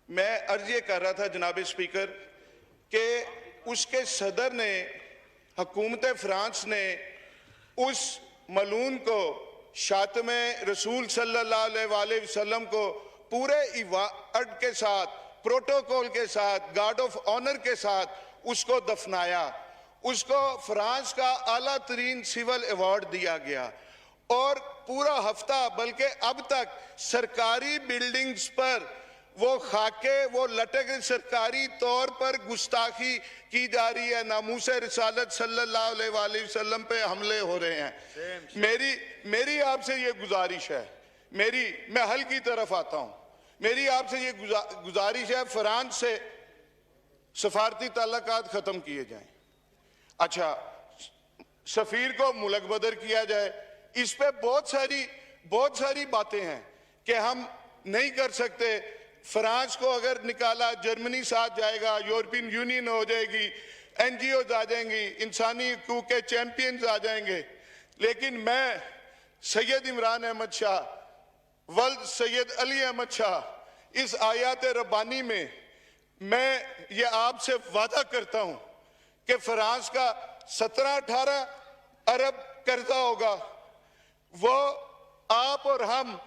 मैं अर्ज ये कर रहा था जनाब स्पीकर कि उसके सदर ने, हुकूमत फ्रांस ने उस मलून को, शातमे रसूल सल्लल्लाहु अलैहि वसल्लम को पूरे इबादत के साथ, प्रोटोकॉल के साथ, गार्ड ऑफ ऑनर के साथ उसको दफनाया। उसको फ्रांस का आला तरीन सिविल अवार्ड दिया गया और पूरा हफ्ता, बल्कि अब तक सरकारी बिल्डिंग्स पर वो खाके वो लटक, सरकारी तौर पर गुस्ताखी की जा रही है, नामूस रिसालत सल्लल्लाहु अलैहि वसल्लम पे हमले हो रहे हैं। मेरी आपसे ये गुजारिश है, मैं हल की तरफ आता हूं। मेरी आपसे ये गुजारिश है, फ्रांस से सफारती ताल्लुकात खत्म किए जाएं। अच्छा, सफीर को मुल्क बदर किया जाए। इस पे बहुत सारी बातें हैं कि हम नहीं कर सकते। फ्रांस को अगर निकाला, जर्मनी साथ जाएगा, यूरोपियन यूनियन हो जाएगी, एनजीओ आ जाएंगी, इंसानी हकूक के चैंपियंस आ जाएंगे। लेकिन मैं सैयद इमरान अहमद शाह, वल्द सैयद अली अहमद शाह, इस आयात रब्बानी में मैं ये आपसे वादा करता हूं कि फ्रांस का 17-18 अरब कर्जा होगा, वो आप और हम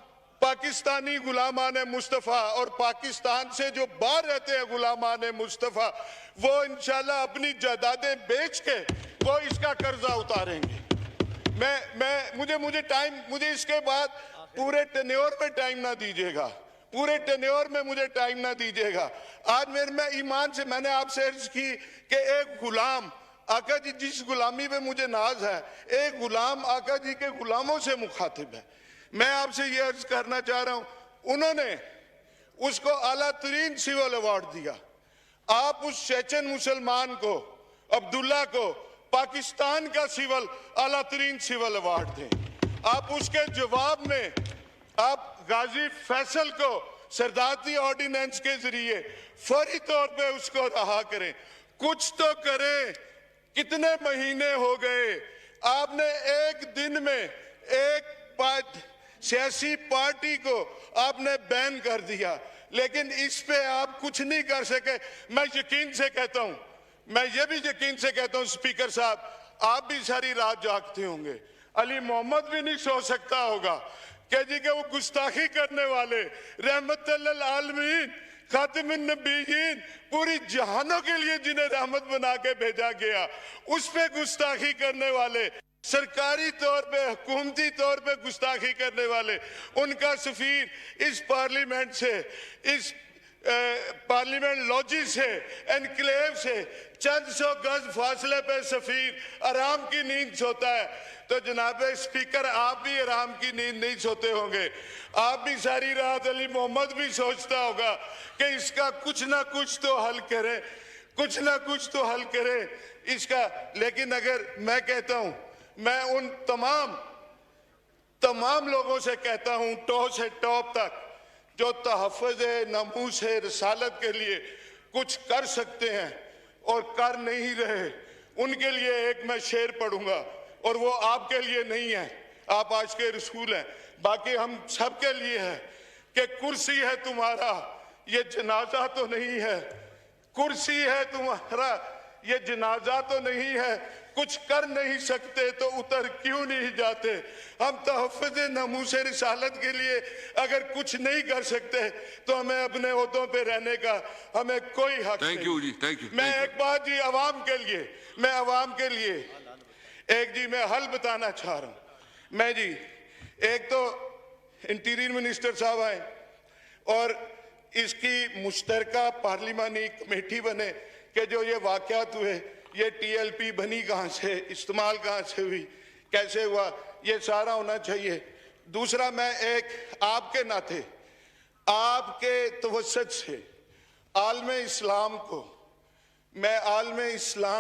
पाकिस्तानी गुलामान मुस्तफ़ा और पाकिस्तान से जो बाहर रहते हैं गुलामान मुस्तफ़ा, वो इंशाल्लाह अपनी जायदादें बेच के वो इसका कर्जा उतारेंगे। मुझे इसके बाद पूरे टेन्योर में टाइम ना दीजिएगा, पूरे टेन्योर में मुझे टाइम ना दीजिएगा। आज मैं ईमान से मैंने आपसे अर्ज की कि एक गुलाम आका जी, जिस गुलामी पे मुझे नाज है, एक गुलाम आका जी के गुलामों से मुखातिब है। मैं आपसे ये अर्ज करना चाह रहा हूं, उन्होंने उसको आला तरीन सिविल अवार्ड दिया। आप उस चेचन मुसलमान को, अब्दुल्ला को, पाकिस्तान का आला तरीन सिविल अवार्ड दें। आप उसके जवाब में आप गाजी फैसल को सरदारती ऑर्डिनेंस के जरिए फौरी तौर पे उसको रहा करें। कुछ तो करें। कितने महीने हो गए आपने एक दिन में एक सियासी पार्टी को आपने बैन कर दिया, लेकिन इस पे आप कुछ नहीं कर सके। मैं यकीन से कहता हूं, मैं ये भी यकीन से कहता हूं स्पीकर साहब, आप भी सारी रात जागते होंगे। अली मोहम्मद भी नहीं सो सकता होगा कि जी के वो गुस्ताखी करने वाले, रहमतुल्लिल आलमीन, खातिमुन नबीयीन, पूरी जहानों के लिए जिन्हें रहमत बना के भेजा गया, उस पे गुस्ताखी करने वाले, सरकारी तौर पे, हुकूमती तौर पे गुस्ताखी करने वाले, उनका सफीर इस पार्लियामेंट से, इस पार्लियामेंट लॉजी से, एनक्लेव से चंद सौ गज फासले पे सफीर आराम की नींद सोता है। तो जनाब स्पीकर, आप भी आराम की नींद नहीं सोते होंगे। आप भी सारी रात, अली मोहम्मद भी सोचता होगा कि इसका कुछ ना कुछ तो हल करे, कुछ ना कुछ तो हल करे इसका। लेकिन अगर मैं कहता हूं, मैं उन तमाम लोगों से कहता हूं, टॉप से टॉप तक, जो तहफ़्फ़ुज़ नमूस रिसालत के लिए कुछ कर सकते हैं और कर नहीं रहे, उनके लिए एक मैं शेर पढ़ूंगा, और वो आपके लिए नहीं है, आप आज के रसूल हैं, बाकी हम सबके लिए है कि कुर्सी है तुम्हारा, ये जनाजा तो नहीं है। कुर्सी है तुम्हारा, ये जनाजा तो नहीं है। कुछ कर नहीं सकते तो उतर क्यों नहीं जाते। हम तहफ़्फ़ुज़ नमूस रिसालत के लिए अगर कुछ नहीं कर सकते तो हमें अपने ओहदों पे रहने का हमें कोई हक नहीं। मैं एक बात जी अवाम के लिए एक जी मैं हल बताना चाह रहा हूं। मैं जी, एक तो इंटीरियर मिनिस्टर साहब आए और इसकी मुश्तरका पार्लिमानी कमेटी बने कि जो ये वाक़यात हुए, ये टीएलपी बनी कहाँ से, इस्तेमाल कहाँ से हुई, कैसे हुआ, ये सारा होना चाहिए। दूसरा, मैं एक आपके नाते, आपके तवस्सुत से आलम इस्लाम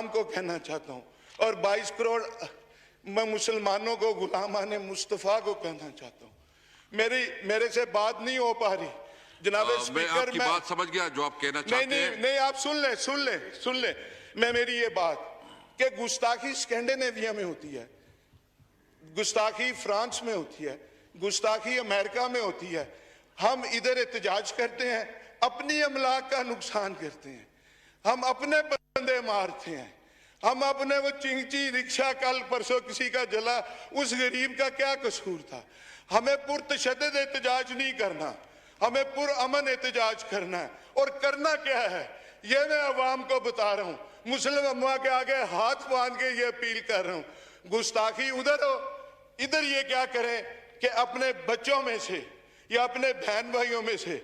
को कहना चाहता हूँ, और 22 करोड़ मैं मुसलमानों को, गुलामान मुस्तफ़ा को कहना चाहता हूँ। मेरे से बात नहीं हो पा रही जनाब स्पीकर। मैं बात समझ गया जो आप कहना चाहते हैं। नहीं, आप सुन ले। मेरी ये बात कि गुस्ताखी स्कैंडिनेविया में होती है, गुस्ताखी फ्रांस में होती है, गुस्ताखी अमेरिका में होती है। हम इधर एहतजाज करते हैं, अपनी अमलाक का नुकसान करते हैं, हम अपने बंदे मारते हैं, हम अपने वो चिंची रिक्शा कल परसों किसी का जला, उस गरीब का क्या कसूर था। हमें पुरतशद्दद एहतजाज नहीं करना, हमें पुरअमन एहतजाज करना है। और करना क्या है ये मैं अवाम को बता रहा हूँ, मुस्लिम अम्मा के आगे हाथ बांध के ये अपील कर रहा हूँ, गुस्ताखी उधर हो, इधर ये क्या करें कि अपने बच्चों में से या अपने बहन भाइयों में से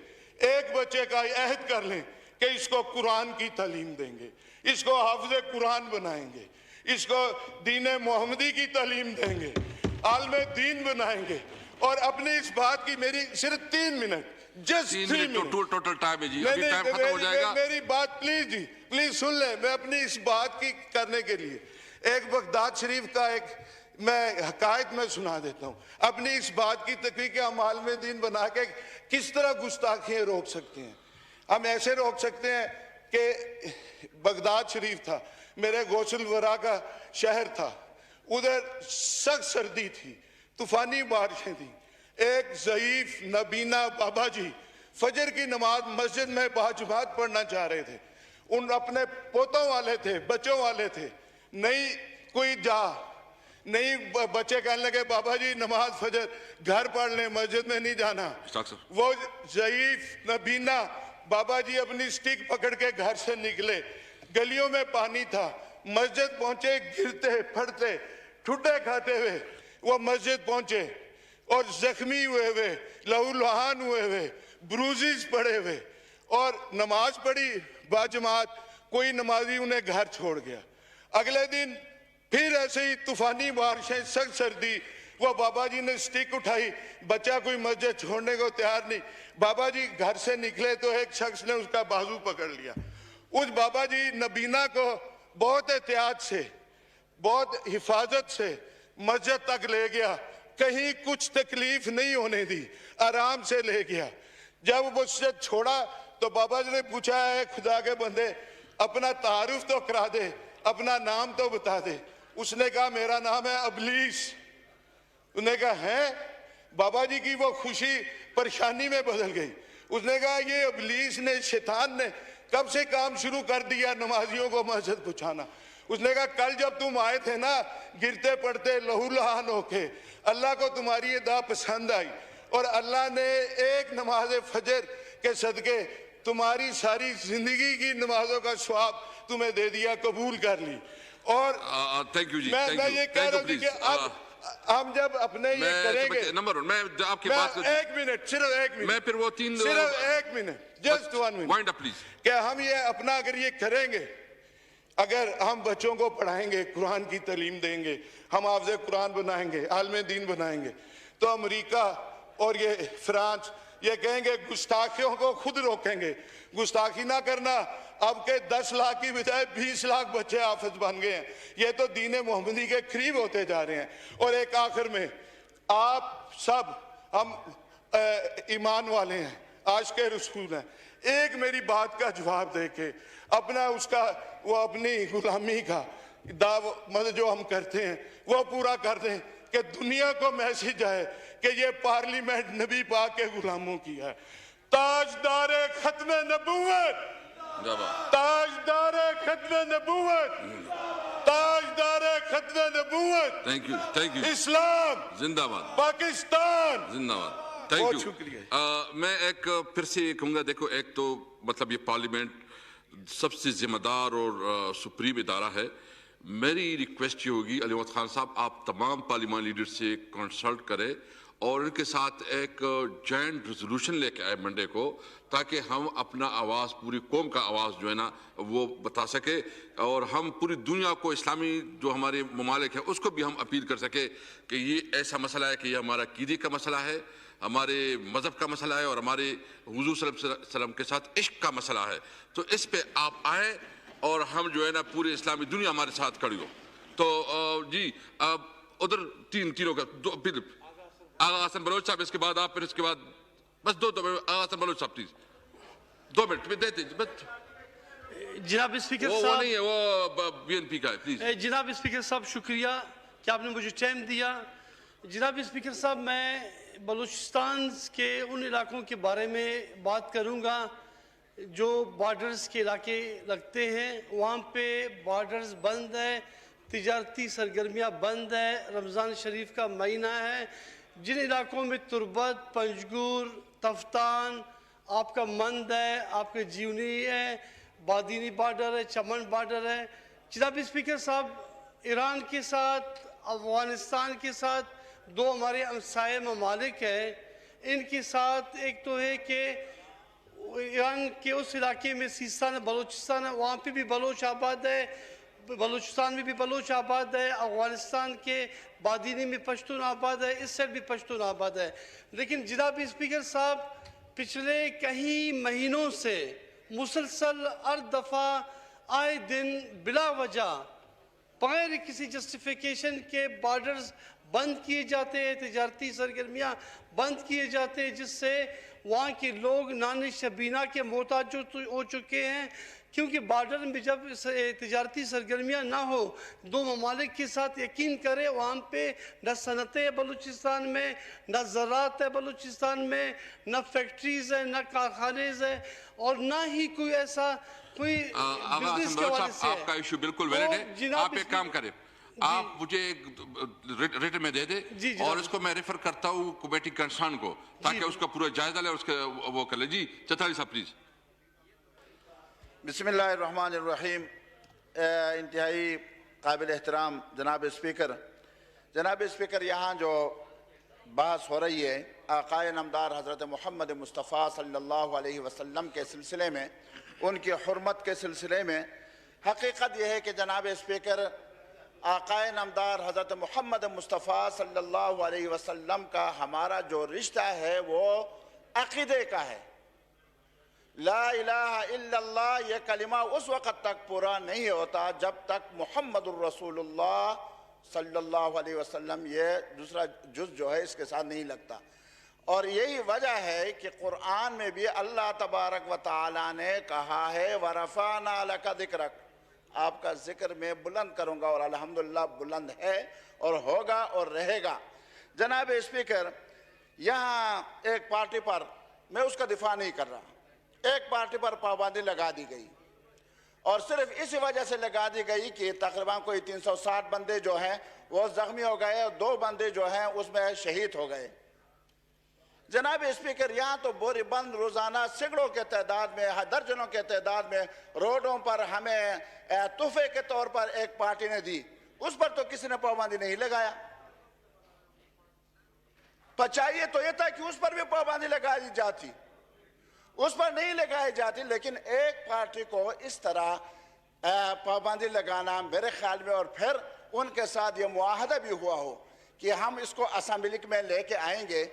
एक बच्चे का अहद कर लें कि इसको कुरान की तालीम देंगे, इसको हाफिज़ कुरान बनाएंगे, इसको दीन मोहम्मदी की तालीम देंगे, आलम दीन बनाएंगे। और अपनी इस बात की मेरी सिर्फ 3 minute, just 3 minute total time है जी, अभी टाइम खत्म हो जाएगा। मेरी बात प्लीज जी, प्लीज सुन ले। मैं अपनी इस बात की करने के लिए एक बगदाद शरीफ का एक मैं हकायत में सुना देता हूँ, अपनी इस बात की तकरीर के हम आलम दीन बना के किस तरह गुस्ताखियाँ रोक सकते हैं। हम ऐसे रोक सकते हैं कि बगदाद शरीफ था, मेरे गौसल वरा का शहर था, उधर सख्त सर्दी थी, तूफानी बारिशें थी। एक ज़ईफ नबीना बाबा जी फजर की नमाज मस्जिद में बाजमात पढ़ना चाह रहे थे, उन अपने पोतों वाले थे, बच्चों वाले थे, नहीं कोई जा नहीं, बच्चे कहने लगे बाबा जी नमाज फजर घर पढ़ लें, मस्जिद में नहीं जाना। वो ज़ईफ नबीना बाबा जी अपनी स्टिक पकड़ के घर से निकले, गलियों में पानी था, मस्जिद पहुंचे, गिरते पड़ते ठुड्डे खाते हुए वो मस्जिद पहुंचे और जख्मी हुए हुए, लहूलुहान हुए हुए, ब्रूजिज पड़े हुए, और नमाज पढ़ी बाजमात, कोई नमाजी उन्हें घर छोड़ गया। अगले दिन फिर ऐसे ही तूफानी बारिशें, सख्त सर्दी, वो बाबा जी ने स्टिक उठाई, बच्चा कोई मस्जिद छोड़ने को तैयार नहीं, बाबा जी घर से निकले तो एक शख्स ने उसका बाजू पकड़ लिया। उस बाबा जी नबीना को बहुत एहतियात से, बहुत हिफाजत से मस्जिद तक ले गया, कहीं कुछ तकलीफ नहीं होने दी, आराम से ले गया। जब वो मस्जिद छोड़ा तो बाबा जी ने पूछा, है खुदा के बंदे अपना तारुफ तो करा दे, अपना नाम तो बता दे। उसने कहा मेरा नाम है अबलीस। उसने कहा है, बाबा जी की वो खुशी परेशानी में बदल गई। उसने कहा ये अबलीस ने, शैतान ने कब से काम शुरू कर दिया नमाजियों को मस्जिद पहुंचाना। उसने कहा कल जब तुम आए थे ना गिरते पड़ते लहूलुहान होके, अल्लाह को तुम्हारी ये दुआ पसंद आई और अल्लाह ने एक नमाज फजर के सदके तुम्हारी सारी जिंदगी की नमाजों का स्वाब तुम्हें दे दिया, कबूल कर ली। और थैंक यू जी, मैं ये कह रहा हूँ कि अब हम जब अपने ये करेंगे, नंबर वन मैं आपकी बात एक मिनट, सिर्फ एक मिनट, मैं फिर वो 3 सिर्फ एक minute, just 1 minute, wind up please. क्या हम ये अपना अगर ये करेंगे, अगर हम बच्चों को पढ़ाएंगे, कुरान की तालीम देंगे, हम हाफ़िज़ कुरान बनाएंगे, आलम दीन बनाएंगे, तो अमेरिका और ये फ्रांस ये कहेंगे गुस्ताखियों को खुद रोकेंगे। गुस्ताखी ना करना, अब के 10 लाख की बजाय 20 लाख बच्चे हाफिज बन गए हैं। ये तो दीन मोहम्मदी के करीब होते जा रहे हैं। और एक आखिर में, आप सब हम ईमान वाले हैं, आशिक़े रसूल हैं, एक मेरी बात का जवाब दे के अपना उसका वो अपनी गुलामी का दाव मतलब जो हम करते हैं वो पूरा कर दें कि दुनिया को मैसेज आए कि ये पार्लियामेंट नबी पाक के गुलामों की है। ताजदारे खत्मे नबूवत, ताजदारे खत्मे नबूवत, ताजदारे खत्मे नबूवत, थैंक यू इस्लाम जिंदाबाद, पाकिस्तान जिंदाबाद, थैंक यू। शुक्रिया। मैं एक फिर से कहूँगा, देखो एक तो मतलब ये पार्लियामेंट सबसे जिम्मेदार और सुप्रीम इदारा है। मेरी रिक्वेस्ट ये होगी अली मोहम्मद खान साहब, आप तमाम पार्लियामानी लीडर से कंसल्ट करें और उनके साथ एक जॉइंट रेजोल्यूशन लेके आए मंडे को, ताकि हम अपना आवाज़, पूरी कौम का आवाज़ जो है ना वो बता सके और हम पूरी दुनिया को, इस्लामी जो हमारे ममालिक हैं उसको भी हम अपील कर सके कि ये ऐसा मसला है कि ये हमारा कीदी का मसला है, हमारे मज़हब का मसला है और हमारे हुज़ूर सल्लल्लाहु अलैहि वसल्लम के साथ इश्क का मसला है। तो इस पे आप आए और हम जो है ना पूरी इस्लामी दुनिया हमारे साथ खड़ी हो। तो जी अब उधर तीनों का दो, फिर आगा हसन बलोच साहब, इसके बाद आप, फिर इसके बाद बस दो आगा हसन बलोच साहब प्लीज 2 मिनट में देते बस। जनाब स्पीकर वो साहब, नहीं है, वो बीएनपी का है, प्लीज। जनाब स्पीकर साहब शुक्रिया कि आपने मुझे टाइम दिया। जनाब स्पीकर साहब, मैं बलूचिस्तान के उन इलाकों के बारे में बात करूंगा जो बॉर्डर्स के इलाके लगते हैं वहाँ पे बॉर्डर्स बंद है, तिजारती सरगर्मियाँ बंद है, रमज़ान शरीफ का महीना है। जिन इलाकों में तुर्बत, पंजगुर, तफ्तान, आपका मंद है, आपके जीवनी है, बादीनी बॉर्डर है, चमन बॉर्डर है। जनाब स्पीकर साहब, ईरान के साथ, अफगानिस्तान के साथ दो हमारे हमसाये ममालिक हैं। इनके साथ एक तो है कि ईरान के उस इलाके में सिस्तान बलूचिस्तान है, वहाँ पे भी बलोच आबाद है, बलूचिस्तान में भी बलोच आबाद है, अफगानिस्तान के बादीनी में पश्तून आबाद है, इस साइड भी पश्तून आबाद है। लेकिन जनाब स्पीकर साहब, पिछले कई महीनों से मुसलसल हर दफ़ा आए दिन बिला वजह बगैर किसी जस्टिफिकेशन के बॉर्डर्स बंद किए जाते हैं, तिजारती सरगर्मियाँ बंद किए जाते हैं, जिससे वहाँ के लोग नानी शबीना के मोहताज हो चुके हैं। क्योंकि बॉर्डर में जब तिजारती सरगर्मियाँ ना हो, दो ममालिक के साथ यकीन करें, वहाँ पे न सनतें है बलूचिस्तान में, न ज़राअत है बलूचिस्तान में, न फैक्ट्रीज़ है, न कारखानेज़ है, और ना ही कोई ऐसा कोई बिजनेस के हवाले से। आपका इशू बिल्कुल वैलिड है। आप एक काम करें, आप मुझे रिटन में दे दे और इसको मैं रेफर करता हूँ कमेटी कंसर्न को, ताकि उसका पूरा जायजा ले, उसके वो कर ले। जी चौधरी साहब प्लीज। बिस्मिल्लाहिर्रहमानिर्रहीम। इंतहाई काबिल एहतराम जनाब स्पीकर, यहाँ जो बहस हो रही है आक़ाए नामदार हज़रत मोहम्मद मुस्तफ़ा सल्लल्लाहु अलैहि वसल्लम के सिलसिले में, उनकी हुर्मत के सिलसिले में, हकीकत यह है कि जनाब स्पीकर, आक़ाए नामदार हज़रत मोहम्मद मुस्तफ़ा सल्लल्लाहु अलैहि वसल्लम का हमारा जो रिश्ता है वो अक़ीदे का है। ला इलाहा इल्लल्लाह ये कलिमा उस वक़्त तक पूरा नहीं होता जब तक मुहम्मदुर रसूलुल्लाह सल्लल्लाहु अलैहि वसल्लम ये दूसरा जुज़ जो है इसके साथ नहीं लगता। और यही वजह है कि कुरान में भी अल्लाह तबारक व तआला ने कहा है वरफ़अना लका ज़िक्रक, आपका जिक्र मैं बुलंद करूँगा, और अल्हम्दुलिल्लाह बुलंद है और होगा और रहेगा। जनाब स्पीकर, यहाँ एक पार्टी पर, मैं उसका दिफा नहीं कर रहा, एक पार्टी पर पाबंदी लगा दी गई, और सिर्फ इसी वजह से लगा दी गई कि तकरीबन कोई 360 बंदे जो हैं वो ज़ख्मी हो गए और 2 बंदे जो हैं उसमें शहीद हो गए। जनाब स्पीकर, यहाँ तो बोरी बंद रोज़ाना सैकड़ों के तादाद में, दर्जनों के तादाद में रोडों पर हमें तोहफे के तौर पर एक पार्टी ने दी, उस पर तो किसी ने पाबंदी नहीं लगाया। चाहिए तो यह था कि उस पर भी पाबंदी लगा दी जाती, उस पर नहीं लगाई जाती। लेकिन एक पार्टी को इस तरह पाबंदी लगाना मेरे ख्याल में, और फिर उनके साथ ये मुआहदा भी हुआ हो कि हम इसको असेंबली में लेके आएंगे।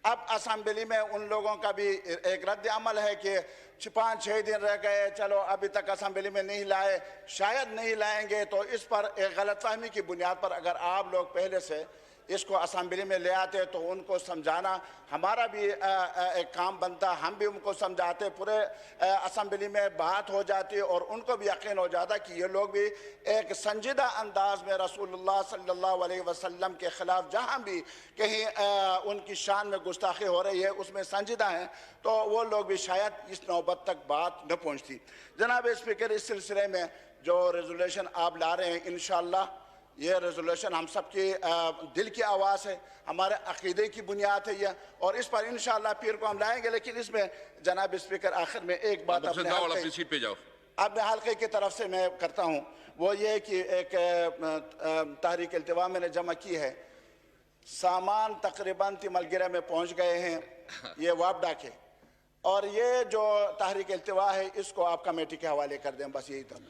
अब असेंबली में उन लोगों का भी एक रद्द अमल है कि 5-6 दिन रह गए, चलो अभी तक असेंबली में नहीं लाए, शायद नहीं लाएंगे। तो इस पर एक गलतफहमी की बुनियाद पर अगर आप लोग पहले से इसको असेंबली में ले आते तो उनको समझाना हमारा भी एक काम बनता, हम भी उनको समझाते, पूरे असेंबली में बात हो जाती और उनको भी यकीन हो जाता कि ये लोग भी एक संजीदा अंदाज में रसूलुल्लाह सल्लल्लाहु अलैहि वसल्लम के ख़िलाफ़ जहाँ भी कहीं उनकी शान में गुस्ताखी हो रही है उसमें संजीदा हैं, तो वो लोग भी शायद इस नौबत तक बात न पहुँचती। जनाब स्पीकर, इस सिलसिले में जो रेजोल्यूशन आप ला रहे हैं, इंशाअल्लाह ये रेजोल्यूशन हम सबकी दिल की आवाज़ है, हमारे अक़ीदे की बुनियाद है ये, और इस पर इंशाअल्लाह पीर को हम लाएंगे। लेकिन इसमें जनाब स्पीकर आखिर में एक बात अपने हल्के की तरफ से मैं करता हूँ, वो ये कि एक तहरीक इल्तिवा मैंने जमा की है, सामान तकरीबन तिमलगिरा में पहुँच गए हैं ये वापडा के, और ये जो तहरीक इल्तिवा है इसको आप कमेटी के हवाले कर दें, बस यही था।